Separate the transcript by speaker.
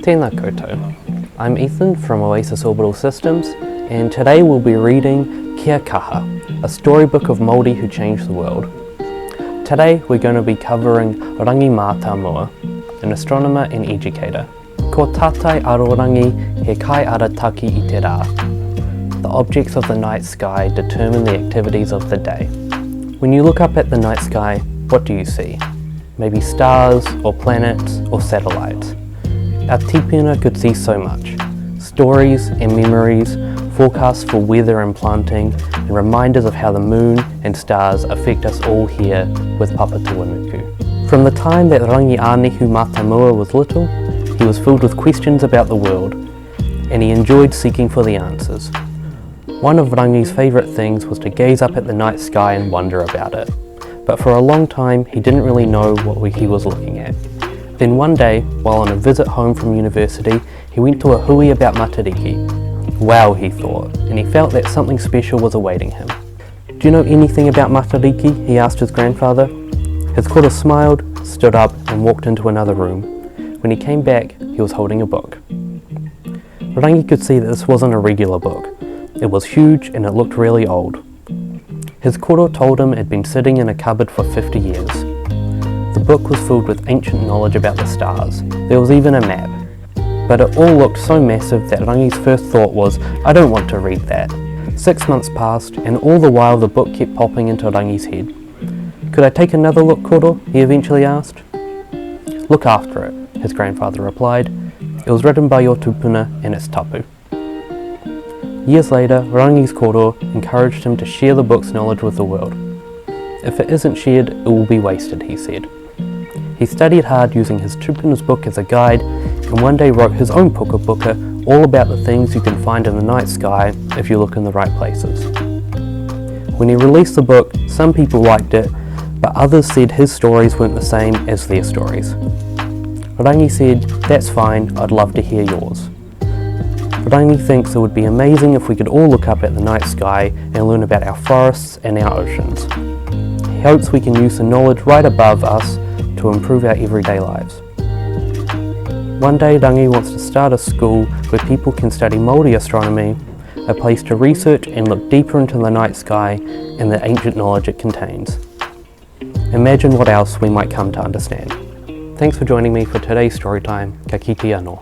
Speaker 1: Tēnā koutou. I'm Ethan from Oasis Orbital Systems, and today we'll be reading Kia Kaha, a storybook of Māori who changed the world. Today we're going to be covering Rangi Mātāmua, an astronomer and educator. Ko tātai arorangi he kai ara taki I te rā. The objects of the night sky determine the activities of the day. When you look up at the night sky, what do you see? Maybe stars, or planets, or satellites. Āti Awa could see so much. Stories and memories, forecasts for weather and planting, and reminders of how the moon and stars affect us all here with Papa Tuanuku. From the time that Rangi Mātāmua was little, he was filled with questions about the world, and he enjoyed seeking for the answers. One of Rangi's favourite things was to gaze up at the night sky and wonder about it, but for a long time he didn't really know what he was looking at. Then one day, while on a visit home from university, he went to a hui about matariki. Wow, he thought, and he felt that something special was awaiting him. Do you know anything about matariki? He asked his grandfather. His kora smiled, stood up, and walked into another room. When he came back, he was holding a book. Rangi could see that this wasn't a regular book. It was huge and it looked really old. His koro told him it had been sitting in a cupboard for 50 years. The book was filled with ancient knowledge about the stars. There was even a map. But it all looked so massive that Rangi's first thought was, I don't want to read that. 6 months passed, and all the while the book kept popping into Rangi's head. Could I take another look, koro? He eventually asked. Look after it, his grandfather replied. It was written by your tupuna and it's tapu. Years later, Rangi's koro encouraged him to share the book's knowledge with the world. If it isn't shared, it will be wasted, he said. He studied hard using his tupuna's book as a guide, and one day wrote his own puka puka all about the things you can find in the night sky if you look in the right places. When he released the book, some people liked it, but others said his stories weren't the same as their stories. Rangi said, that's fine, I'd love to hear yours. Rangi thinks it would be amazing if we could all look up at the night sky and learn about our forests and our oceans. He hopes we can use the knowledge right above us to improve our everyday lives. One day Rangi wants to start a school where people can study Māori astronomy, a place to research and look deeper into the night sky and the ancient knowledge it contains. Imagine what else we might come to understand. Thanks for joining me for today's story time. Ka kite anō.